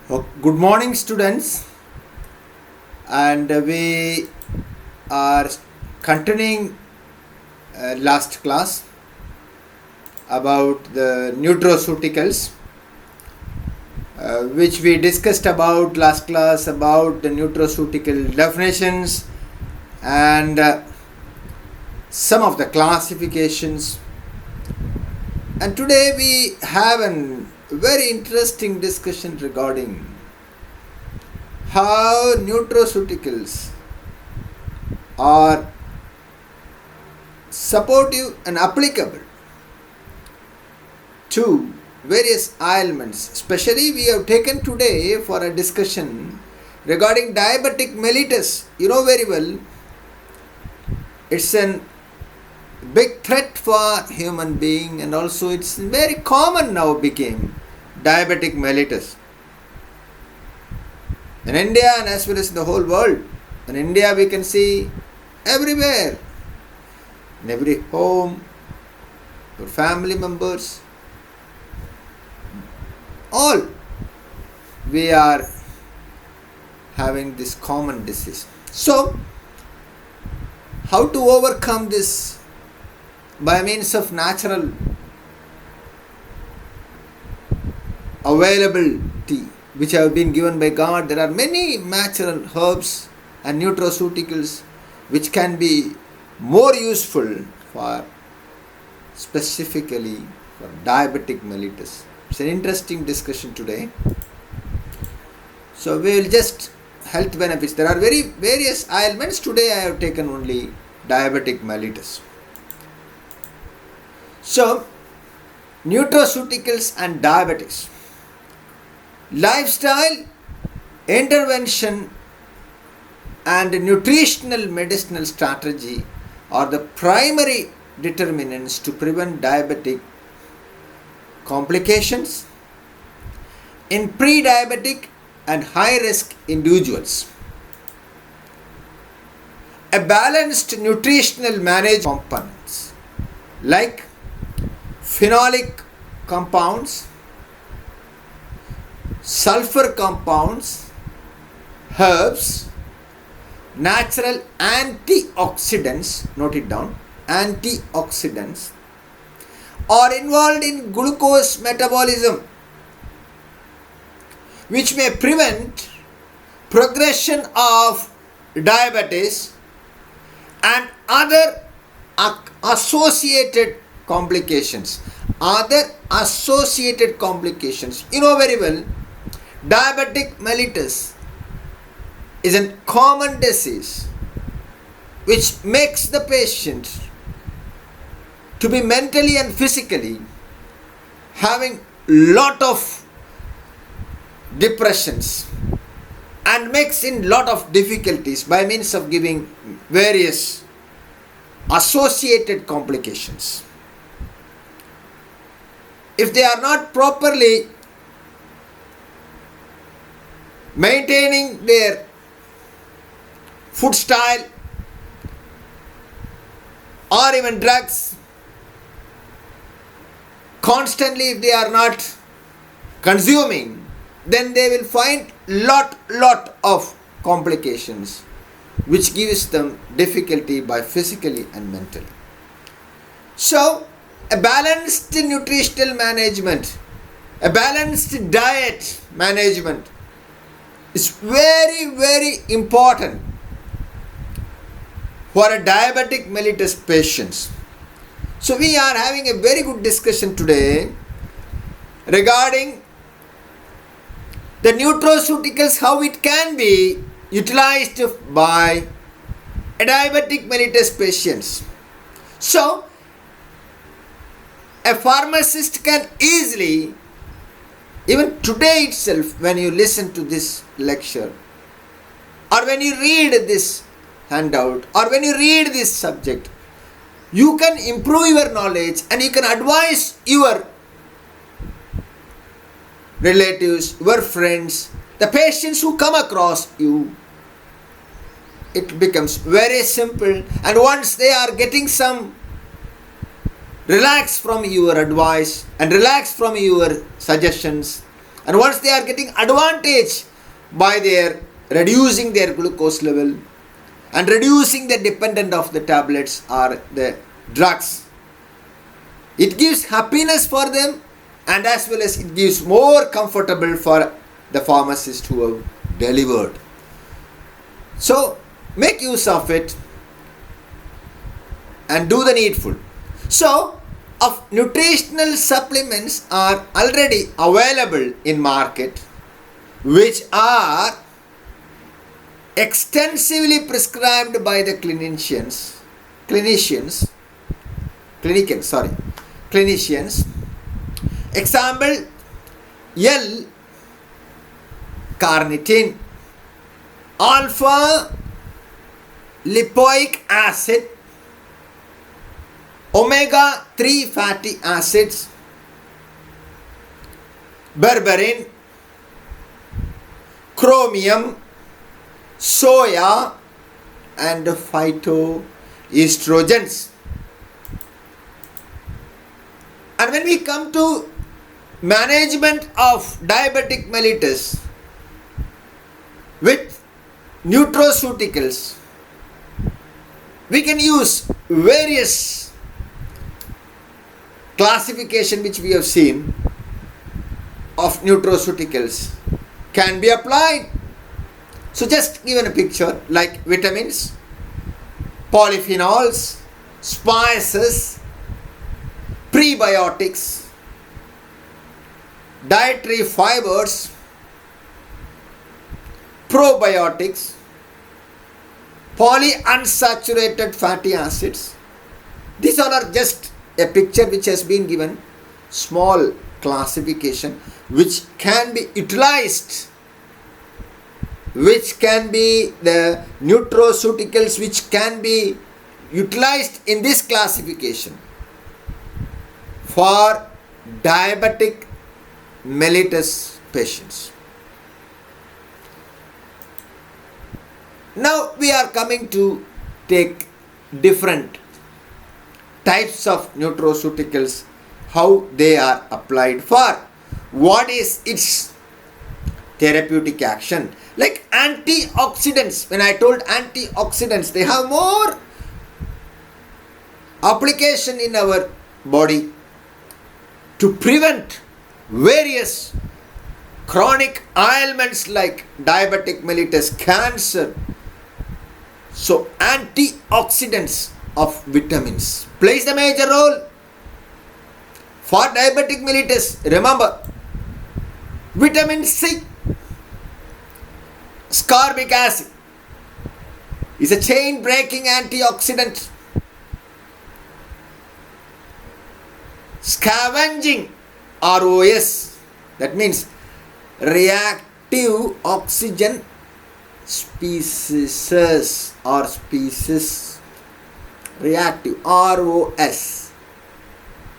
Good morning, students, and we are continuing last class about the nutraceuticals, which we discussed about last class about the nutraceutical definitions and some of the classifications. And today we have a very interesting discussion regarding how nutraceuticals are supportive and applicable to various ailments. Especially we have taken today for a discussion regarding diabetic mellitus. You know very well, it's a big threat for human being, and also it's very common now became diabetic mellitus in India and as well as in the whole world. In India we can see everywhere, in every home, your family members, all we are having this common disease. So how to overcome this? By means of natural availability which have been given by God. There are many natural herbs and nutraceuticals which can be more useful for specifically for diabetic mellitus. It's an interesting discussion today. So we will just health benefits. There are various ailments. Today I have taken only diabetic mellitus. So, nutraceuticals and diabetes. Lifestyle, intervention and nutritional medicinal strategy are the primary determinants to prevent diabetic complications in pre-diabetic and high-risk individuals. A balanced nutritional management components like phenolic compounds, sulfur compounds, herbs, natural antioxidants, note it down, antioxidants are involved in glucose metabolism, which may prevent progression of diabetes and other associated complications. Other associated complications. You know very well, diabetic mellitus is a common disease which makes the patient to be mentally and physically having lot of depressions and makes in lot of difficulties by means of giving various associated complications. If they are not properly maintaining their food style or even drugs, constantly if they are not consuming, then they will find lot of complications which gives them difficulty by physically and mentally. So a balanced nutritional management, a balanced diet management is very important for a diabetic mellitus patients. So we are having a very good discussion today regarding the nutraceuticals, how it can be utilized by a diabetic mellitus patients. So a pharmacist can easily, even today itself when you listen to this lecture or when you read this handout or when you read this subject, you can improve your knowledge and you can advise your relatives, your friends, the patients who come across you. It becomes very simple, and once they are getting some relax from your advice and relax from your suggestions, And once they are getting advantage by their reducing their glucose level and reducing the dependence of the tablets or the drugs, it gives happiness for them, and as well as it gives more comfortable for the pharmacist who have delivered. So make use of it and do the needful. So of nutritional supplements are already available in market, which are extensively prescribed by the clinicians. Example, L-carnitine, alpha lipoic acid, omega-3 fatty acids, berberine, chromium, soya, and phytoestrogens. And when we come to management of diabetic mellitus with nutraceuticals, we can use various classification which we have seen of nutraceuticals can be applied. So just given a picture like vitamins, polyphenols, spices, prebiotics, dietary fibers, probiotics, polyunsaturated fatty acids. These all are just a picture which has been given, small classification which can be utilized, which can be the nutraceuticals which can be utilized in this classification for diabetic mellitus patients. Now we are coming to take different types of nutraceuticals, how they are applied for, what is its therapeutic action. Like antioxidants, when I told antioxidants, they have more application in our body to prevent various chronic ailments like diabetic mellitus, cancer. So antioxidants of vitamins plays a major role for diabetic mellitus. Remember, vitamin C, ascorbic acid, is a chain breaking antioxidant. Scavenging, ROS, that means reactive oxygen species or species, reactive, ROS,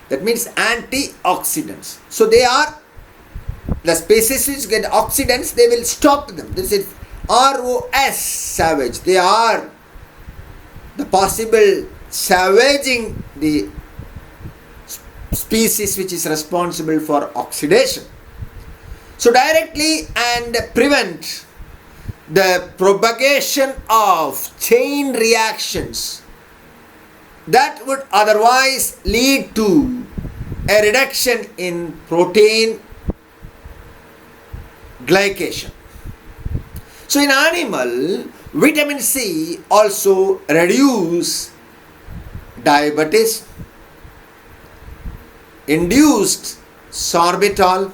that means antioxidants. So they are the species which get oxidants, they will stop them. This is ROS, savage. They are the possible savaging the species which is responsible for oxidation. So directly and prevent the propagation of chain reactions that would otherwise lead to a reduction in protein glycation. So in animal, vitamin C also reduce diabetes, induced sorbitol,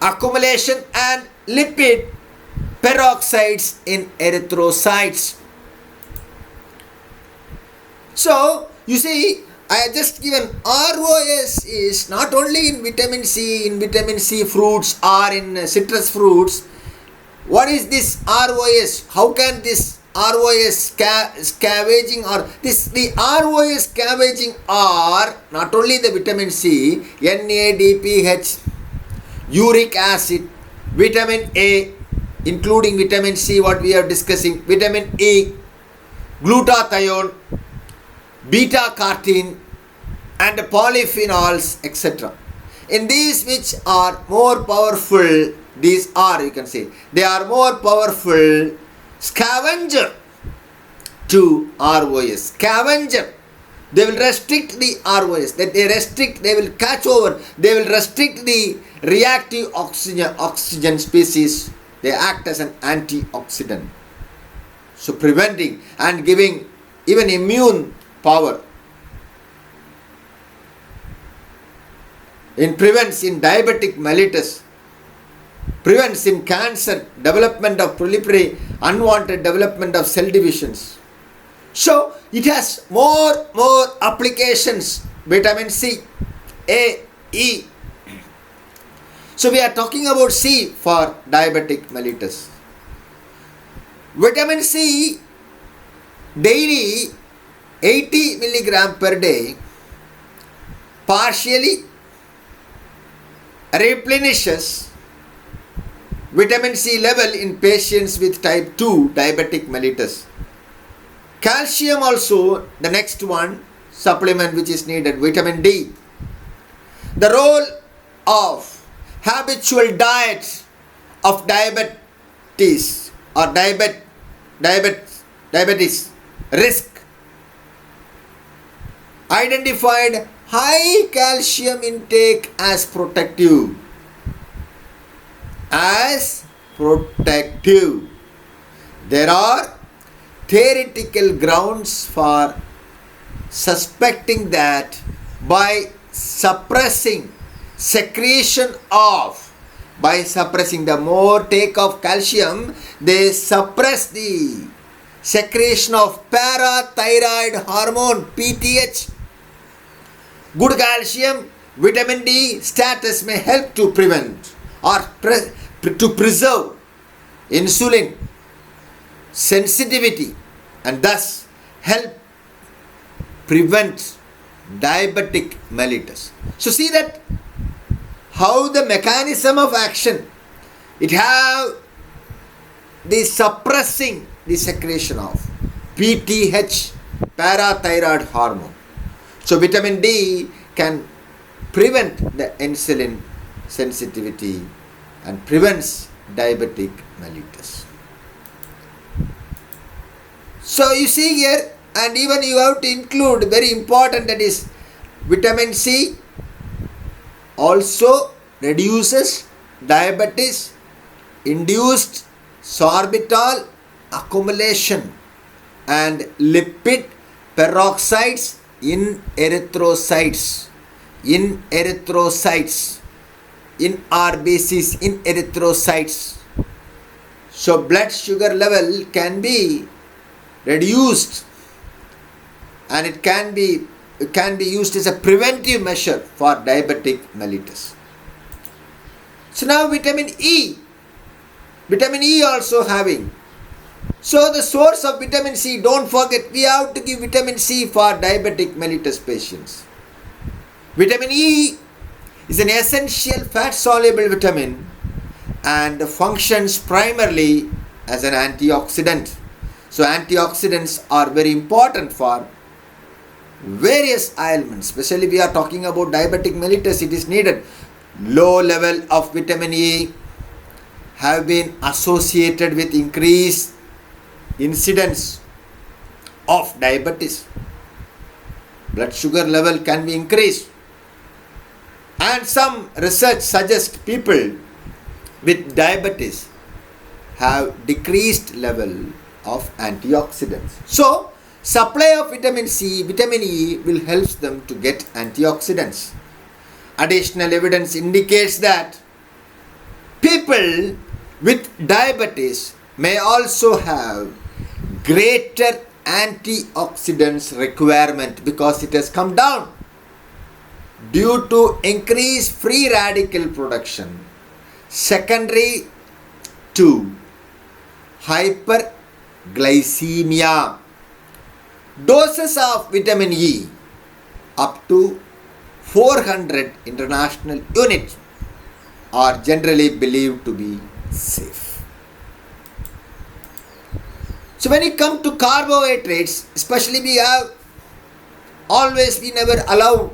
accumulation and lipid peroxides in erythrocytes. So you see, I have just given ROS is not only in vitamin C fruits or in citrus fruits. What is this ROS? How can this ROS scavenging or the ROS scavenging are not only the vitamin C, NADPH, uric acid, vitamin A, including vitamin C, what we are discussing, vitamin E, glutathione, beta-carotene and polyphenols, etc. In these which are more powerful, these are, you can say, they are more powerful scavenger to ROS. Scavenger. They will restrict the ROS. That they will catch over. They will restrict the reactive oxygen species. They act as an antioxidant. So preventing and giving even immune power. It prevents in diabetic mellitus, prevents in cancer, development of proliferate, unwanted development of cell divisions. So it has more applications. Vitamin C, A, E. So we are talking about C for diabetic mellitus. Vitamin C daily 80 milligram per day partially replenishes vitamin C level in patients with type 2 diabetic mellitus. Calcium also, the next one, supplement which is needed, vitamin D. The role of habitual diet of diabetes or diabetes risk. Identified high calcium intake as protective. There are theoretical grounds for suspecting that by suppressing the more take of calcium, they suppress the secretion of parathyroid hormone PTH. Good calcium, vitamin D status may help to prevent or to preserve insulin sensitivity and thus help prevent diabetic mellitus. So see that how the mechanism of action, it have the suppressing the secretion of PTH, parathyroid hormone. So vitamin D can prevent the insulin sensitivity and prevents diabetic mellitus. So you see here, and even you have to include very important, that is vitamin C also reduces diabetes-induced sorbitol accumulation and lipid peroxides in erythrocytes, in RBCs, in erythrocytes. So blood sugar level can be reduced and it can be used as a preventive measure for diabetic mellitus. So now vitamin E also having. So the source of vitamin C, don't forget, we have to give vitamin C for diabetic mellitus patients. Vitamin E is an essential fat-soluble vitamin and functions primarily as an antioxidant. So antioxidants are very important for various ailments, especially we are talking about diabetic mellitus, it is needed. Low level of vitamin E have been associated with increased incidence of diabetes. Blood sugar level can be increased. And some research suggests people with diabetes have decreased level of antioxidants. So, supply of vitamin C, vitamin E will help them to get antioxidants. Additional evidence indicates that people with diabetes may also have greater antioxidants requirement because it has come down due to increased free radical production secondary to hyperglycemia. Doses of vitamin E up to 400 international units are generally believed to be safe. So when it comes to carbohydrates, especially we never allow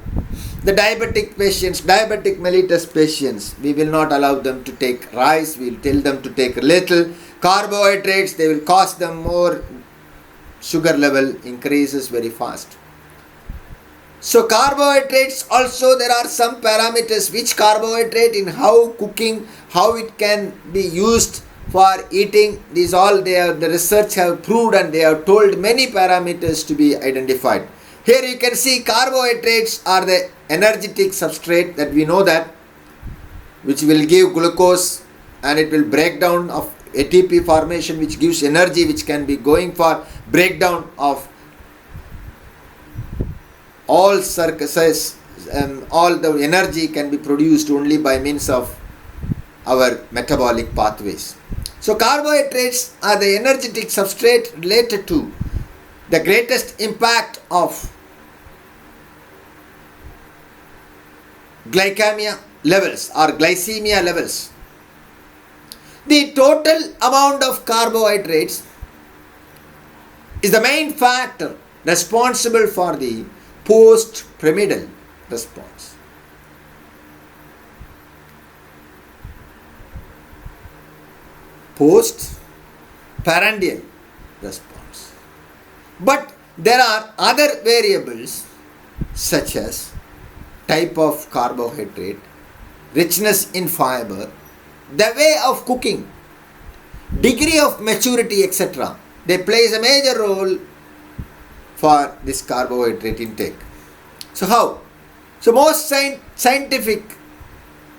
The diabetic patients, diabetic mellitus patients, we will not allow them to take rice, we will tell them to take little. Carbohydrates, they will cost them more, sugar level increases very fast. So carbohydrates also, there are some parameters which carbohydrate in how cooking, how it can be used for eating. These all the research have proved, and they have told many parameters to be identified. Here you can see carbohydrates are the energetic substrate that we know that, which will give glucose and it will break down of ATP formation, which gives energy, which can be going for breakdown of all circuits, all the energy can be produced only by means of our metabolic pathways. So carbohydrates are the energetic substrate related to the greatest impact of glycaemia levels or glycaemia levels. The total amount of carbohydrates is the main factor responsible for the post-prandial response. Post-prandial response. But there are other variables such as type of carbohydrate, richness in fibre, the way of cooking, degree of maturity, etc. They plays a major role for this carbohydrate intake. So how? So most scientific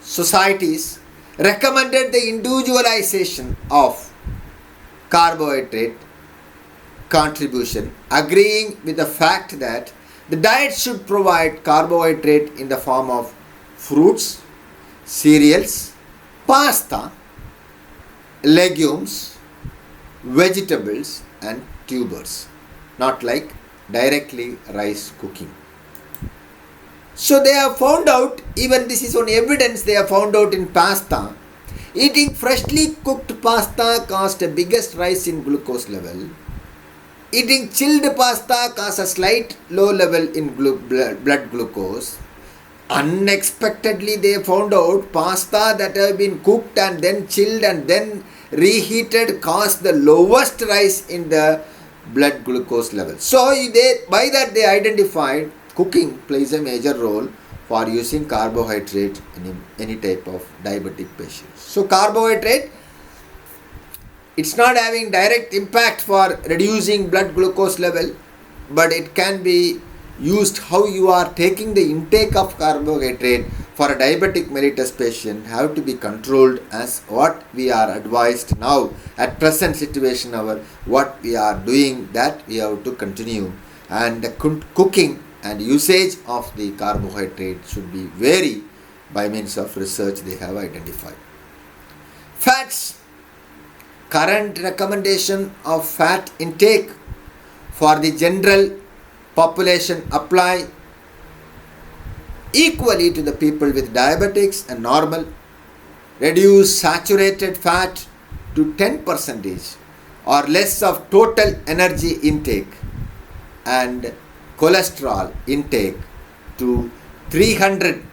societies recommended the individualization of carbohydrate contribution, agreeing with the fact that the diet should provide carbohydrate in the form of fruits, cereals, pasta, legumes, vegetables and tubers, not like directly rice cooking. So they have found out, even this is on evidence they have found out in pasta, eating freshly cooked pasta caused a biggest rise in glucose level. Eating chilled pasta causes a slight low level in blood glucose. Unexpectedly they found out pasta that have been cooked and then chilled and then reheated caused the lowest rise in the blood glucose level. So by that they identified cooking plays a major role for using carbohydrate in any type of diabetic patients. So carbohydrate, it's not having direct impact for reducing blood glucose level, but it can be used how you are taking the intake of carbohydrate for a diabetic mellitus patient have to be controlled as what we are advised now at present situation. Our what we are doing that we have to continue, and the cooking and usage of the carbohydrate should be vary by means of research they have identified. Fats. Current recommendation of fat intake for the general population apply equally to the people with diabetics and normal. Reduce saturated fat to 10% or less of total energy intake, and cholesterol intake to 300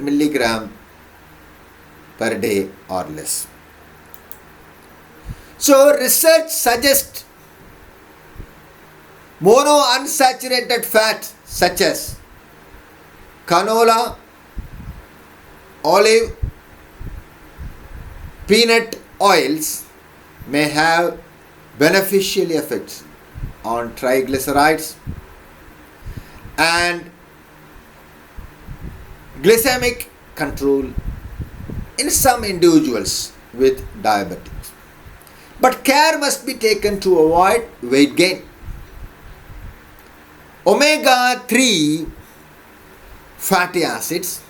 milligram per day or less. So research suggests monounsaturated fat such as canola, olive, peanut oils may have beneficial effects on triglycerides and glycemic control in some individuals with diabetes. But care must be taken to avoid weight gain. Omega-3 fatty acids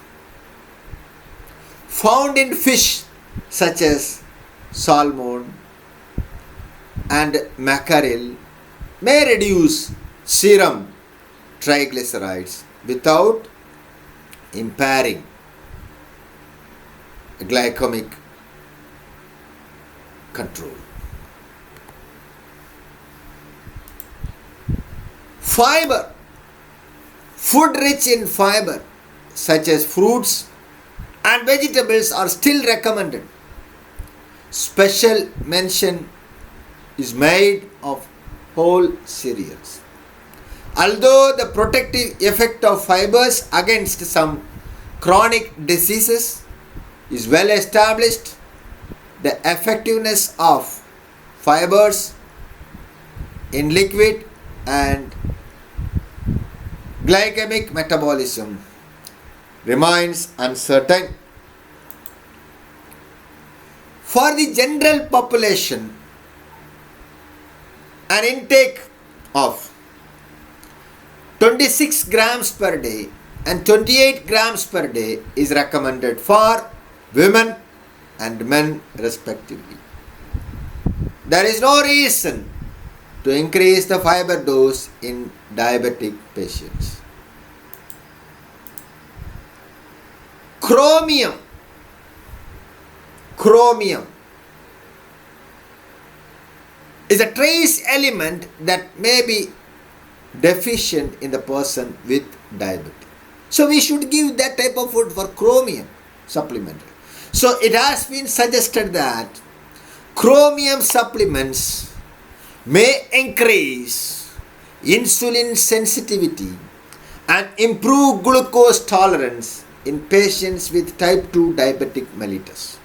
found in fish such as salmon and mackerel may reduce serum triglycerides without impairing glycemic control. Fibre. Food rich in fiber, such as fruits and vegetables, are still recommended. Special mention is made of whole cereals. Although the protective effect of fibers against some chronic diseases is well established, the effectiveness of fibers in liquid and glycemic metabolism remains uncertain. For the general population, an intake of 26 grams per day and 28 grams per day is recommended for women and men respectively. There is no reason to increase the fiber dose in diabetic patients. Chromium is a trace element that may be deficient in the person with diabetes. So we should give that type of food for chromium supplementary. So it has been suggested that chromium supplements may increase insulin sensitivity and improve glucose tolerance in patients with type 2 diabetic mellitus.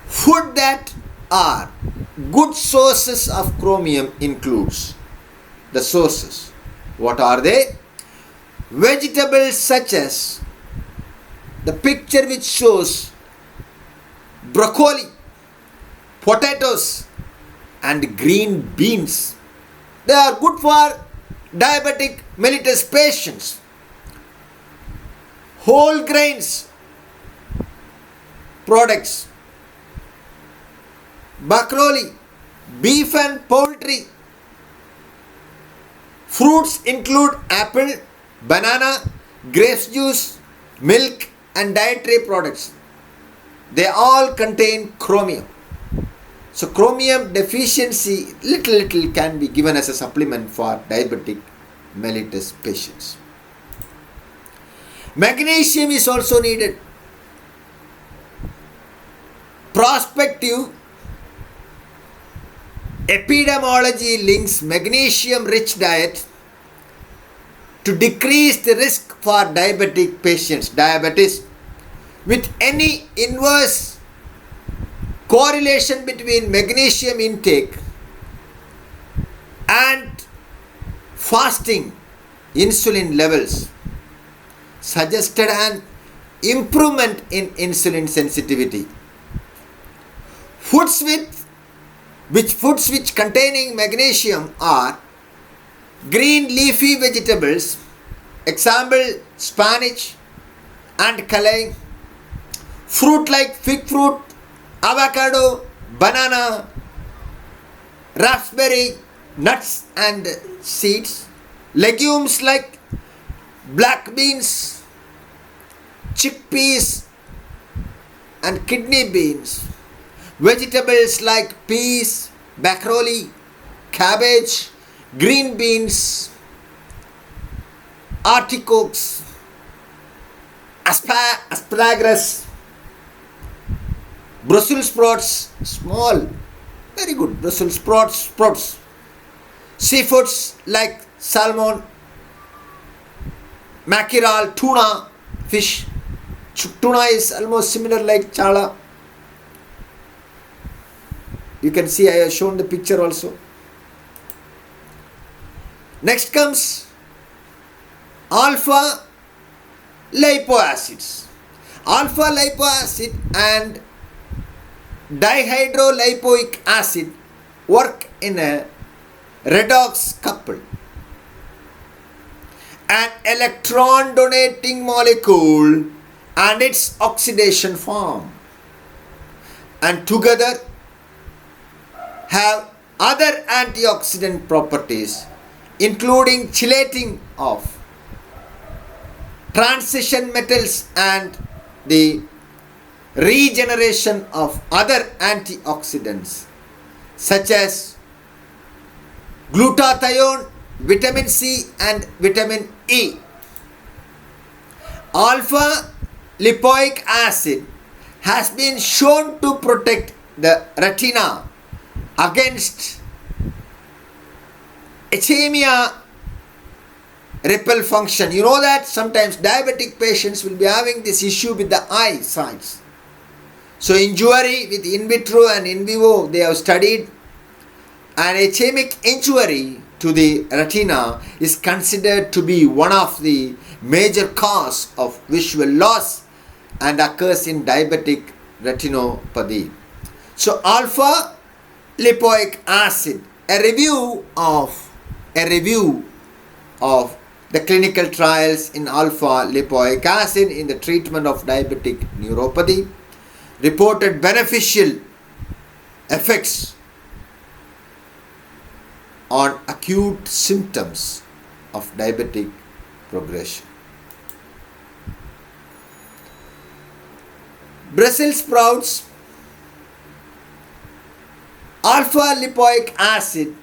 Food that are good sources of chromium includes the sources. What are they? Vegetables such as the picture which shows broccoli, potatoes and green beans. They are good for diabetic mellitus patients. Whole grains products, broccoli, beef and poultry. Fruits include apple, banana, grape juice, milk and dietary products. They all contain chromium. So chromium deficiency little can be given as a supplement for diabetic mellitus patients. Magnesium is also needed. Prospective epidemiology links magnesium-rich diet to decrease the risk for diabetic patients, diabetes, with any inverse correlation between magnesium intake and fasting insulin levels suggested an improvement in insulin sensitivity. Foods which containing magnesium are green leafy vegetables, example spinach and kale, fruit like fig fruit, avocado, banana, raspberry, nuts and seeds, legumes like black beans, chickpeas and kidney beans, vegetables like peas, broccoli, cabbage, green beans, artichokes, asparagus, Brussels sprouts, small, very good Brussels sprouts, seafoods like salmon, mackerel, tuna, fish. Tuna is almost similar like chala. You can see I have shown the picture also. Next comes alpha lipoacids. Alpha lipoacid and dihydrolipoic acid work in a redox couple. An electron donating molecule and its oxidation form, and together have other antioxidant properties including chelating of transition metals and the regeneration of other antioxidants such as glutathione, vitamin C and vitamin E. Alpha lipoic acid has been shown to protect the retina against ischemia ripple function. You know that sometimes diabetic patients will be having this issue with the eye sides. So injury with in vitro and in vivo they have studied, and ischemic injury to the retina is considered to be one of the major cause of visual loss and occurs in diabetic retinopathy. So alpha lipoic acid, a review of the clinical trials in alpha lipoic acid in the treatment of diabetic neuropathy reported beneficial effects on acute symptoms of diabetic progression. Brussels sprouts, alpha lipoic acid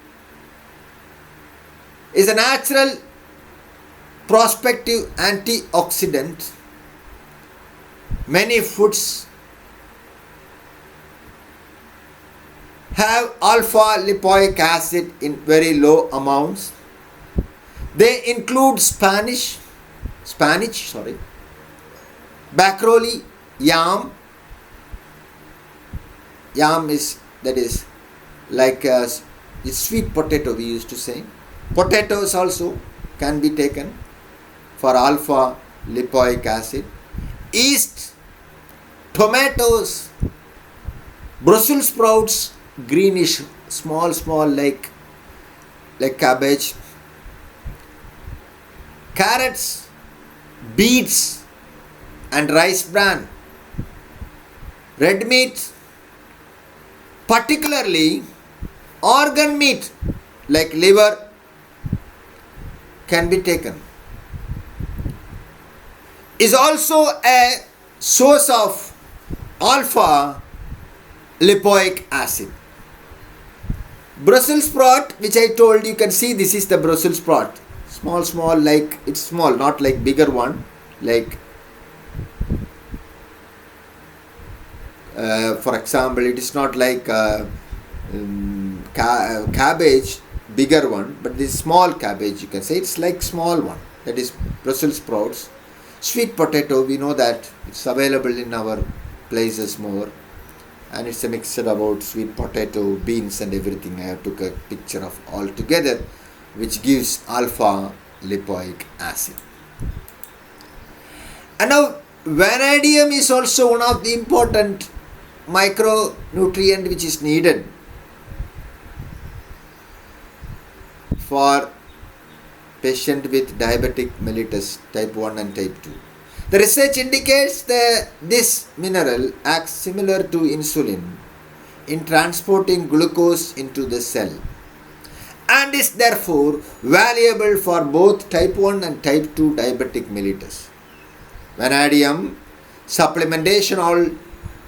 is a natural prospective antioxidant. Many foods have alpha lipoic acid in very low amounts. They include spinach, broccoli, yam. Yam is like a sweet potato we used to say. Potatoes also can be taken for alpha lipoic acid. Yeast, tomatoes, Brussels sprouts, greenish, small like cabbage, carrots, beets and rice bran, red meat, particularly organ meat like liver can be taken, is also a source of alpha lipoic acid. Brussels sprout, which I told you can see, this is the Brussels sprout. Small, like it's small, not like bigger one. Like, for example, it is not like cabbage, bigger one, but this small cabbage, you can say it's like small one. That is Brussels sprouts. Sweet potato, we know that it's available in our places more. And it's a mixture about sweet potato, beans and everything. I took a picture of all together, which gives alpha lipoic acid. And now vanadium is also one of the important micronutrient which is needed for patient with diabetic mellitus type 1 and type 2. The research indicates that this mineral acts similar to insulin in transporting glucose into the cell and is therefore valuable for both type 1 and type 2 diabetic mellitus. Vanadium supplementation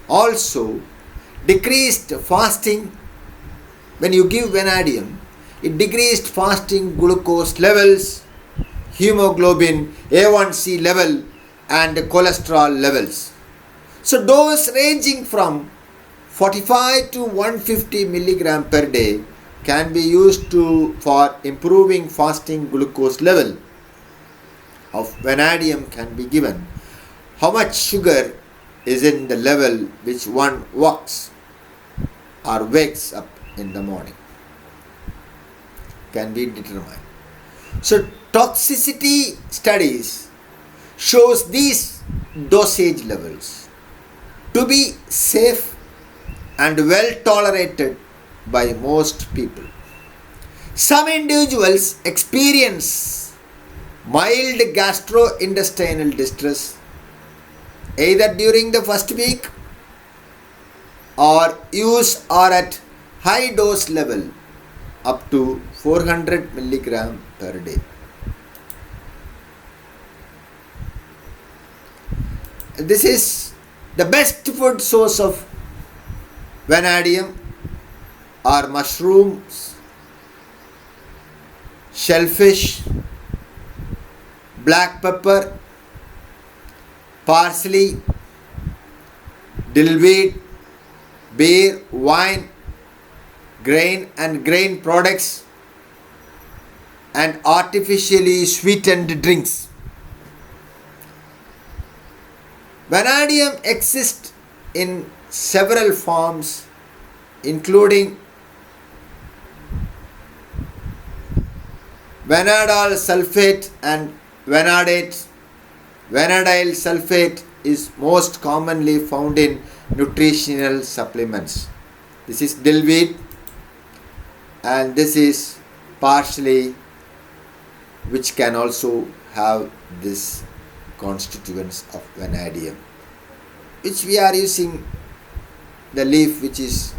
also decreased fasting. When you give vanadium, it decreased fasting glucose levels, hemoglobin A1C level and cholesterol levels. So dose ranging from 45 to 150 milligram per day can be used for improving fasting glucose level of vanadium can be given. How much sugar is in the level which one walks or wakes up in the morning can be determined. So toxicity studies shows these dosage levels to be safe and well tolerated by most people. Some individuals experience mild gastrointestinal distress either during the first week or use or at high dose level up to 400 milligram per day. This is the best food source of vanadium are mushrooms shellfish, black pepper, parsley, dillweed, beer, wine, grain and grain products, and artificially sweetened drinks. Vanadium exists in several forms, including vanadal sulfate and vanadate. Vanadial sulfate is most commonly found in nutritional supplements. This is dillweed and this is parsley, which can also have this constituents of vanadium, which we are using the leaf, which is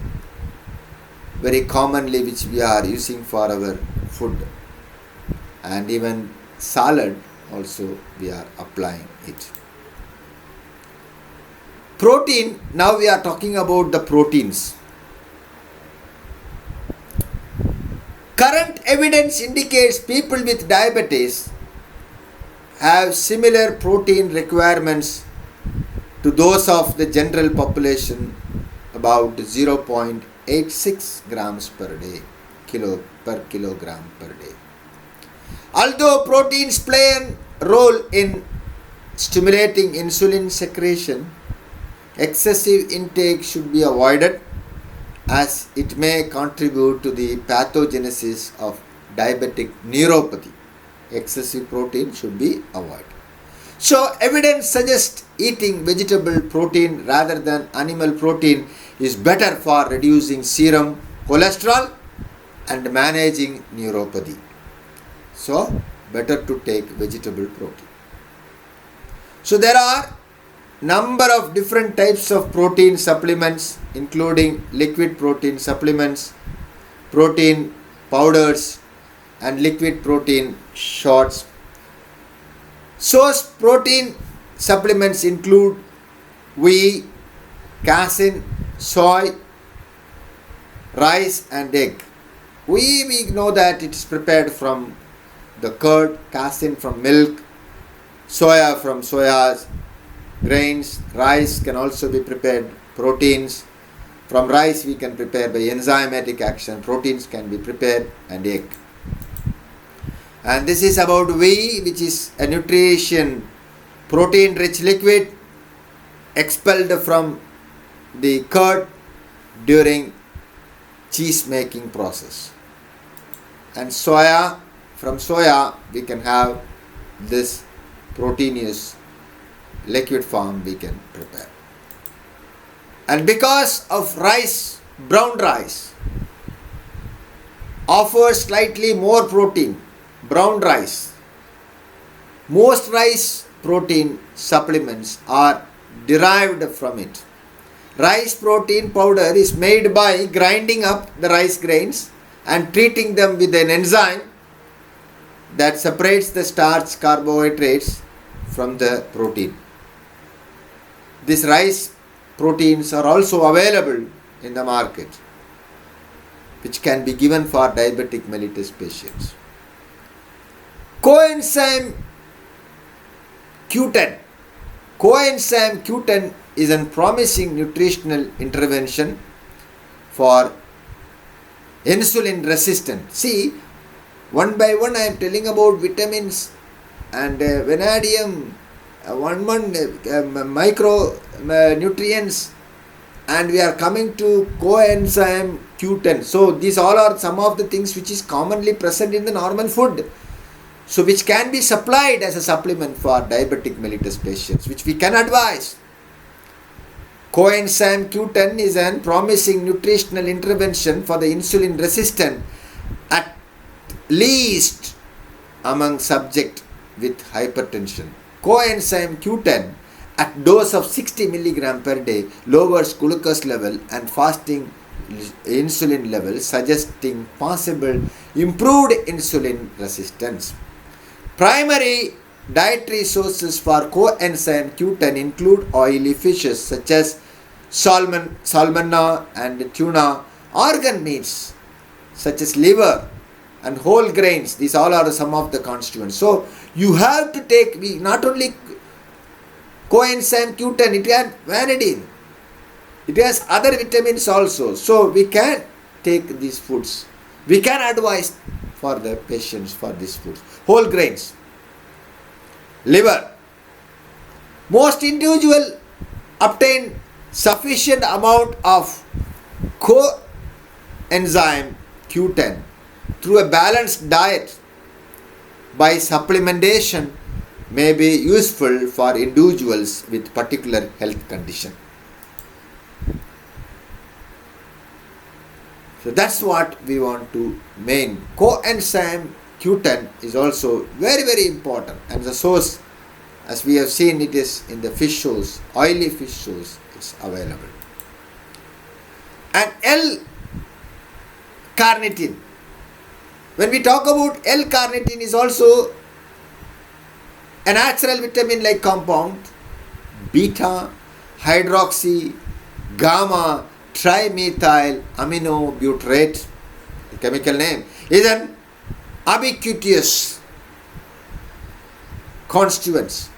very commonly which we are using for our food, and even salad also we are applying it. Protein, now we are talking about the proteins. Current evidence indicates people with diabetes have similar protein requirements to those of the general population, about 0.86 grams per day, per kilogram per day. Although proteins play a role in stimulating insulin secretion, excessive intake should be avoided as it may contribute to the pathogenesis of diabetic neuropathy. Excessive protein should be avoided. So, evidence suggests eating vegetable protein rather than animal protein is better for reducing serum cholesterol and managing neuropathy. So, better to take vegetable protein. So, there are number of different types of protein supplements, including liquid protein supplements, protein powders, and liquid protein shots. Source protein supplements include wheat, casein, soy, rice, and egg. We know that it is prepared from the curd, casein from milk, soya from soya grains, rice can also be prepared, proteins from rice we can prepare by enzymatic action, proteins can be prepared, and egg. And this is about whey, which is a nutrition protein rich liquid expelled from the curd during cheese making process. And soya, from soya we can have this proteinous liquid form we can prepare. And because of rice, brown rice offers slightly more protein, brown rice, most rice protein supplements are derived from it. Rice protein powder is made by grinding up the rice grains and treating them with an enzyme that separates the starch carbohydrates from the protein. These rice proteins are also available in the market, which can be given for diabetic mellitus patients. Coenzyme Q10. Coenzyme Q10 is a promising nutritional intervention for insulin resistant. See, one by one I am telling about vitamins and vanadium, micronutrients, and we are coming to coenzyme Q10. So these all are some of the things which is commonly present in the normal food, so which can be supplied as a supplement for diabetic mellitus patients, which we can advise. Coenzyme Q10 is a promising nutritional intervention for the insulin resistant, at least among subjects with hypertension. Coenzyme Q10 at dose of 60 mg per day lowers glucose level and fasting insulin level, suggesting possible improved insulin resistance. Primary dietary sources for coenzyme Q10 include oily fishes such as salmon and tuna, organ meats such as liver, and whole grains. These all are some of the constituents. So you have to take, not only coenzyme Q10, it has vanadine. It has other vitamins also. So we can take these foods. We can advise for the patients for these foods. Whole grains. Liver. Most individuals obtain sufficient amount of coenzyme Q10 through a balanced diet by supplementation may be useful for individuals with particular health condition. So that's what we want to main. Coenzyme Q10 is also very, very important, and the source, as we have seen, it is in the fish source, oily fish source is available. And L-carnitine. When we talk about L-carnitine, is also a natural vitamin-like compound, beta hydroxy gamma trimethyl aminobutyrate, the chemical name, is an ubiquitous constituent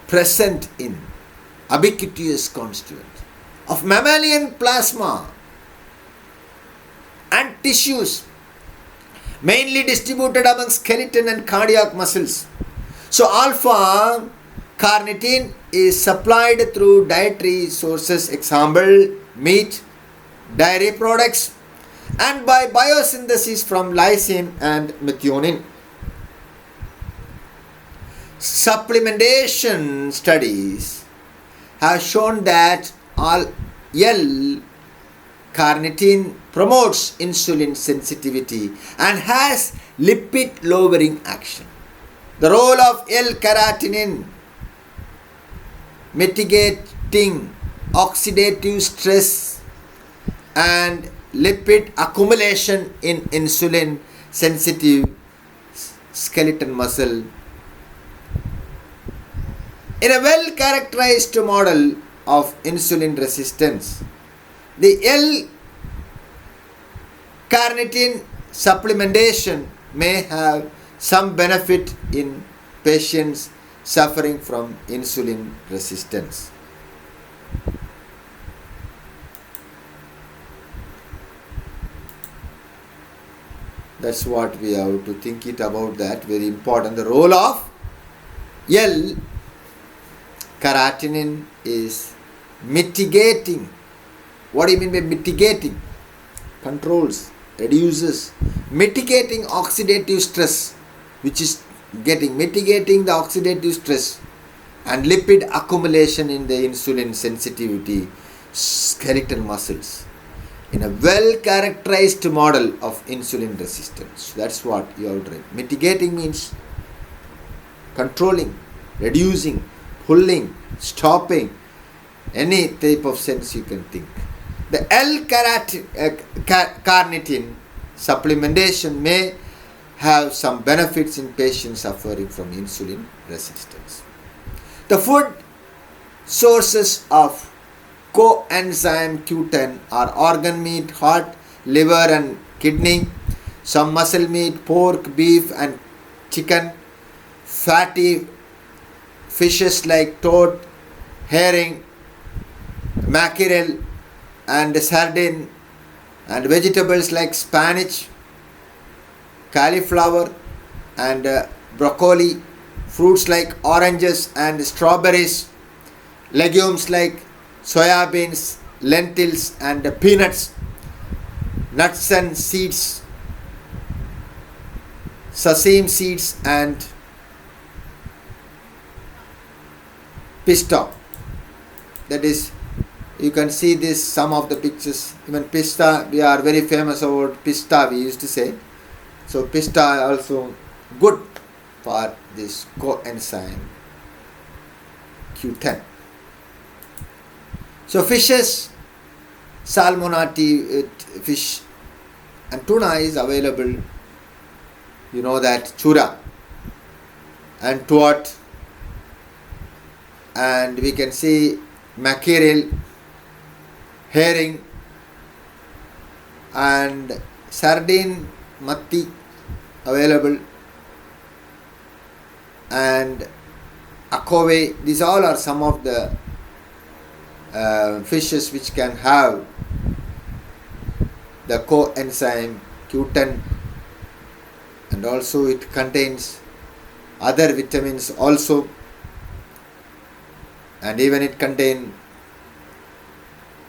present in ubiquitous constituent of mammalian plasma and tissues, mainly distributed among skeleton and cardiac muscles. So alpha carnitine is supplied through dietary sources, example meat, dairy products, and by biosynthesis from lysine and methionine. Supplementation studies have shown that L-carnitine promotes insulin sensitivity and has lipid lowering action. The role of L-carnitine mitigating oxidative stress and lipid accumulation in insulin sensitive skeletal muscle. In a well-characterized model of insulin resistance, the L-carnitine supplementation may have some benefit in patients suffering from insulin resistance. That's what we have to think it about, that very important. The role of L-carnitine is mitigating. What do you mean by mitigating? Controls, reduces, mitigating oxidative stress, which is mitigating the oxidative stress and lipid accumulation in the insulin sensitivity skeletal muscles in a well characterized model of insulin resistance. That's what you have to write. Mitigating means controlling, reducing, pulling, stopping, any type of sense you can think. The L-carnitine supplementation may have some benefits in patients suffering from insulin resistance. The food sources of coenzyme Q10 are organ meat, heart, liver and kidney, some muscle meat, pork, beef and chicken, fatty fishes like trout, herring, mackerel and sardine, and vegetables like spinach, cauliflower and broccoli, fruits like oranges and strawberries, legumes like soya beans, lentils and peanuts, nuts and seeds, sesame seeds and pista. That is, you can see this, some of the pictures. Even pista, we are very famous about pista, we used to say. So pista also good for this coenzyme Q10. So fishes, salmonati fish and tuna is available. You know that chura and trout, and we can see mackerel, herring and sardine matti available, and akove. These all are some of the fishes which can have the coenzyme Q10, and also it contains other vitamins also, and even it contains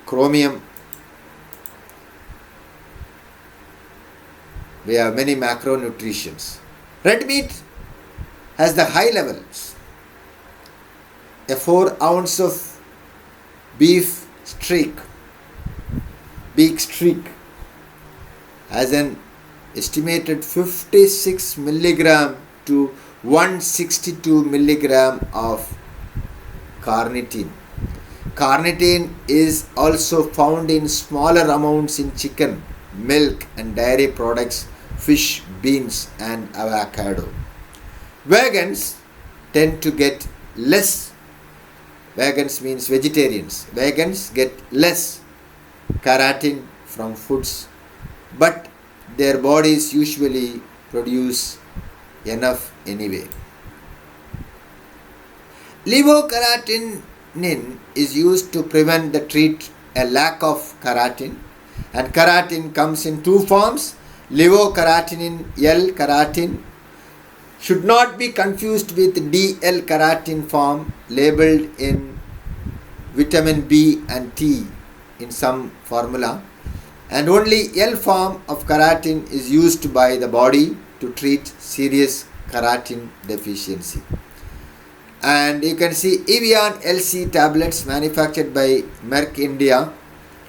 chromium. We have many macronutrients. Red meat has the high levels. A 4 ounce of beef steak has an estimated 56 milligram to 162 milligram of carnitine. Carnitine is also found in smaller amounts in chicken, milk and dairy products, fish, beans and avocado. Vegans tend to get less. Vegans means vegetarians. Vegans get less carotene from foods, but their bodies usually produce enough anyway. Levocaratinine is used to treat a lack of carotene, and carotene comes in two forms. Levocaratinine L-carotene should not be confused with DL-carotene form labeled in vitamin B and T in some formula, and only L form of carotene is used by the body to treat serious carotene deficiency. And you can see Evian LC tablets manufactured by Merck India.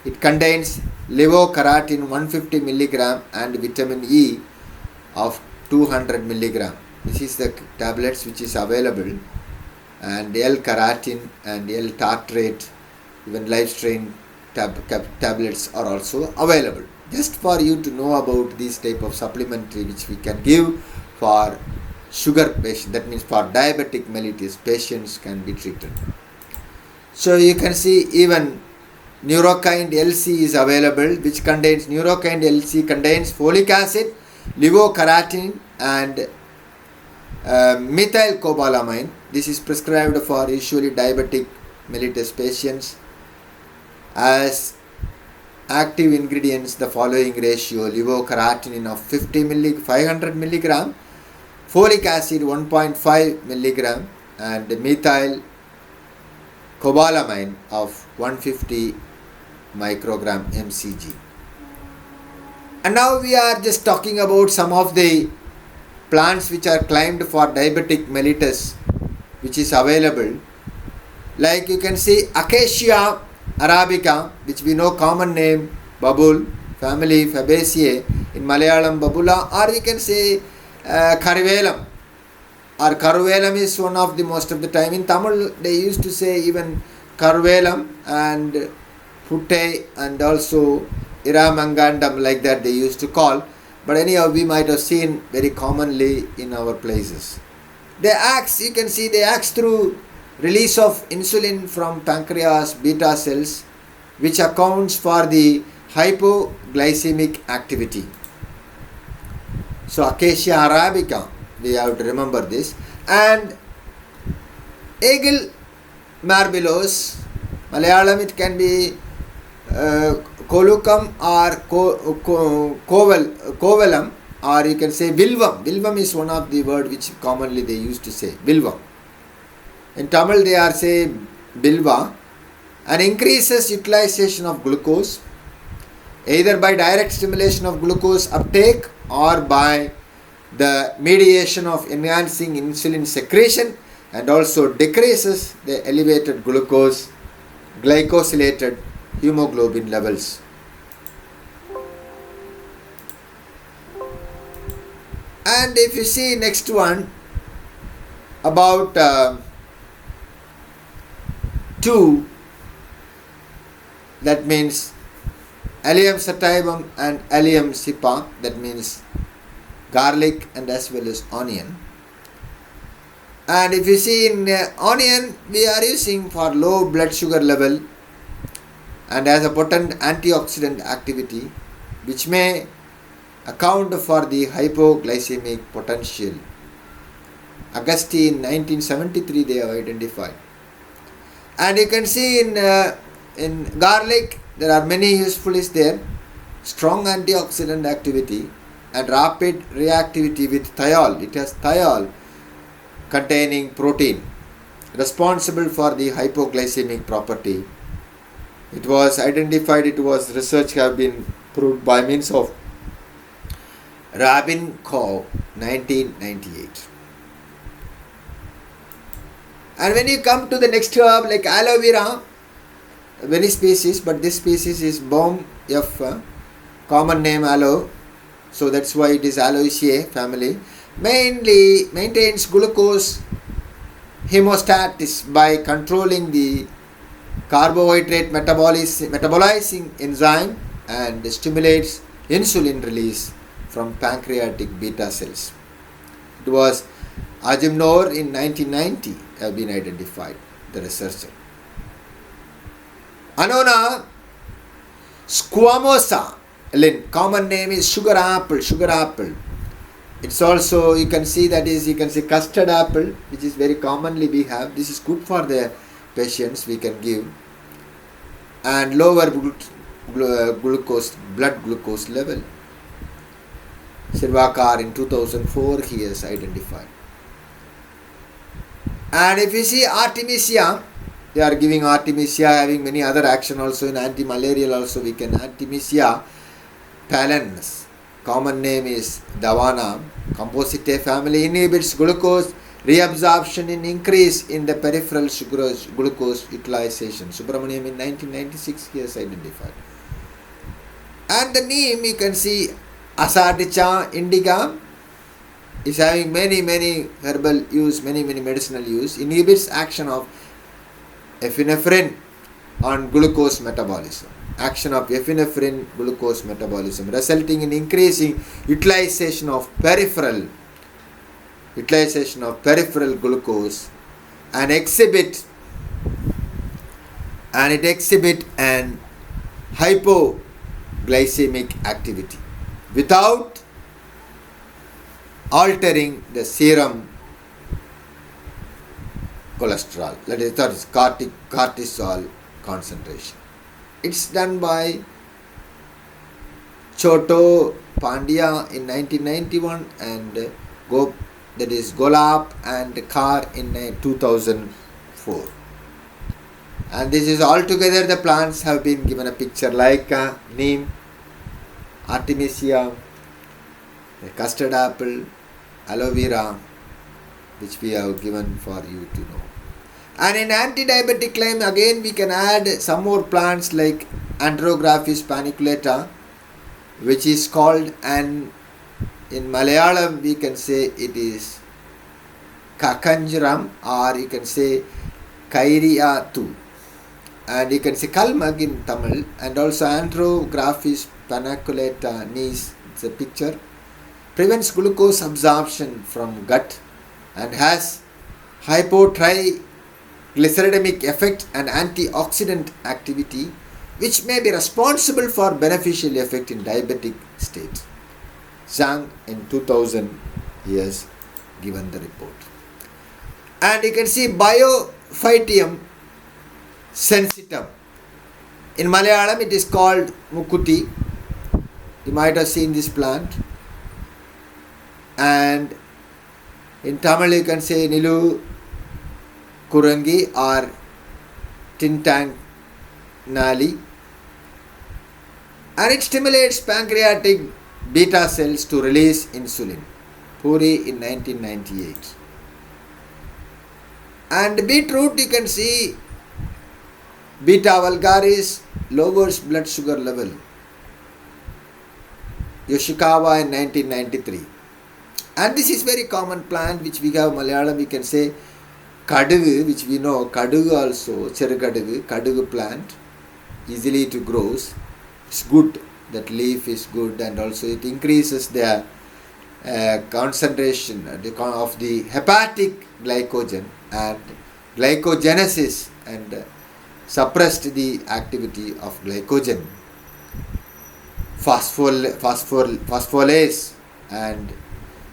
It contains levocaratin 150 milligram and vitamin E of 200 milligram. This is the tablets which is available, and L-carotene and L-tartrate, even live strain tablets are also available. Just for you to know about this type of supplementary which we can give for sugar patient, that means for diabetic mellitus patients can be treated. So you can see even Neurokind LC is available, which contains Neurokind LC contains folic acid, levocaratin and methylcobalamin. This is prescribed for usually diabetic mellitus patients. As active ingredients, the following ratio: levocaratin of 500 milligram, folic acid 1.5 milligram and methylcobalamin of 150 microgram mcg. And now we are just talking about some of the plants which are claimed for diabetic mellitus which is available. Like you can see Acacia arabica, which we know common name Babul, family Fabaceae, in Malayalam Babula, or you can say Karvelam, or Karvelam is one of the most of the time. In Tamil they used to say even Karvelam and Putte and also Iramangandam, like that they used to call. But anyhow, we might have seen very commonly in our places. They acts, you can see they acts through release of insulin from pancreas beta cells, which accounts for the hypoglycemic activity. So Acacia arabica, we have to remember this. And Aigil marbillos, Malayalam it can be Kolukam or Kovalam, or you can say Vilvam. Vilvam is one of the word which commonly they used to say, Vilvam. In Tamil they are say Bilva, and increases utilization of glucose either by direct stimulation of glucose uptake or by the mediation of enhancing insulin secretion, and also decreases the elevated glucose glycosylated hemoglobin levels. And if you see next one about 2, that means Allium sativum and Allium sipa, that means garlic and as well as onion. And if you see in onion, we are using for low blood sugar level and as a potent antioxidant activity, which may account for the hypoglycemic potential. Augustine 1973 they have identified. And you can see in garlic there are many usefuls there. Strong antioxidant activity and rapid reactivity with thiol. It has thiol containing protein responsible for the hypoglycemic property. It was identified, research have been proved by means of Rabin Co. 1998. And when you come to the next herb like aloe vera, many species, but this species is Baum F, common name aloe, so that's why it is Aloeaceae family. Mainly maintains glucose homeostasis by controlling the carbohydrate metabolizing enzyme and stimulates insulin release from pancreatic beta cells. It was Ajimnor in 1990 have been identified, the researcher. Annona squamosa, common name is sugar apple. It's also, you can see custard apple, which is very commonly we have. This is good for the patients we can give. And lower blood glucose level. Sirvakar in 2004 he has identified. And if you see Artemisia, they are giving Artemisia having many other action also in anti-malarial also we can. Artemisia palens, common name is Davana. Compositae family inhibits glucose reabsorption and increase in the peripheral glucose utilization. Subramaniam in 1996 he has identified. And the neem you can see Asaticea indica is having many herbal use, many medicinal use. Inhibits action of epinephrine on glucose metabolism. Action of epinephrine glucose metabolism resulting in increasing utilization of peripheral glucose and it exhibit an hypoglycemic activity without altering the serum cholesterol, that is cortisol concentration. It's done by Choto Pandya in 1991 and Golap and Kar in 2004. And this is altogether the plants have been given a picture like neem, Artemisia, the custard apple, aloe vera, which we have given for you to know. And in anti-diabetic claim again we can add some more plants like Andrographis paniculata, which is called, and in Malayalam we can say it is Kakanjaram, or you can say Kairiyathu, and you can say Kalmag in Tamil, and also Andrographis paniculata niece, it's a picture, prevents glucose absorption from gut and has hypotriglyceridemic effect and antioxidant activity, which may be responsible for beneficial effect in diabetic state. Zhang in 2000 he has given the report. And you can see Biophytium sensitum. In Malayalam it is called Mukuti. You might have seen this plant. And in Tamil you can say Nilu Kurangi or Tintang Nali, and it stimulates pancreatic beta cells to release insulin. Puri in 1998. And beetroot you can see beta vulgaris lowers blood sugar level. Yoshikawa in 1993. And this is very common plant which we have Malayalam, we can say Kadugu, which we know, Kadugu also, Cherukadugu, Kadugu plant, easily to grows. It's good, that leaf is good, and also it increases the concentration of the hepatic glycogen and glycogenesis and suppressed the activity of glycogen. phosphorylase and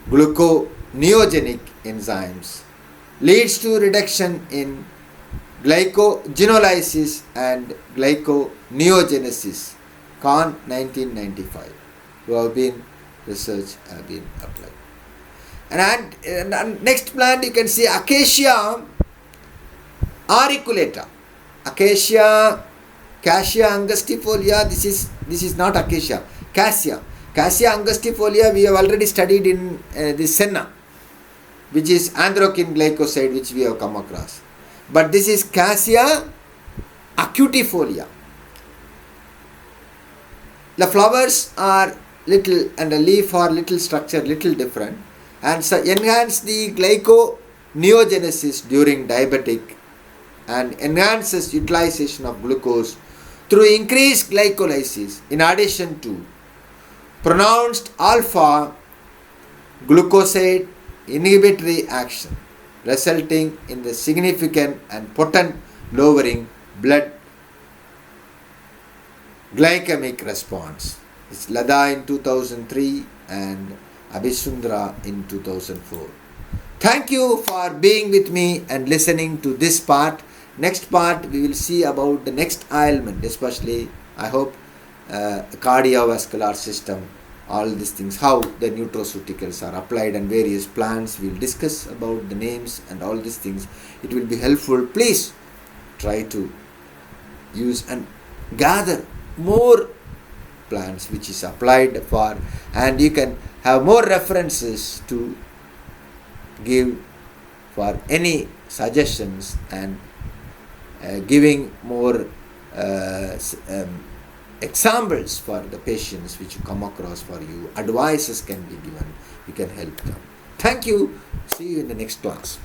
gluconeogenic enzymes, leads to reduction in glycogenolysis and glyconeogenesis. Khan 1995, who have been research have been applied. And next plant you can see Acacia auriculata. Acacia, Cassia angustifolia. This is not Acacia. Cassia angustifolia we have already studied in the Senna, which is androgen glycoside, which we have come across. But this is Cassia acutifolia. The flowers are little and the leaf are little structure, little different, and so enhance the glyconeogenesis during diabetic and enhances utilization of glucose through increased glycolysis in addition to pronounced alpha glucoside inhibitory action, resulting in the significant and potent lowering blood glycemic response. It's Lada in 2003 and Abhisundra in 2004. Thank you for being with me and listening to this part. Next part we will see about the next ailment, especially I hope cardiovascular system, all these things, how the nutraceuticals are applied and various plants. We will discuss about the names and all these things. It will be helpful. Please try to use and gather more plants which is applied for, and you can have more references to give for any suggestions and giving more examples for the patients which you come across for you. Advices can be given. You can help them. Thank you. See you in the next class.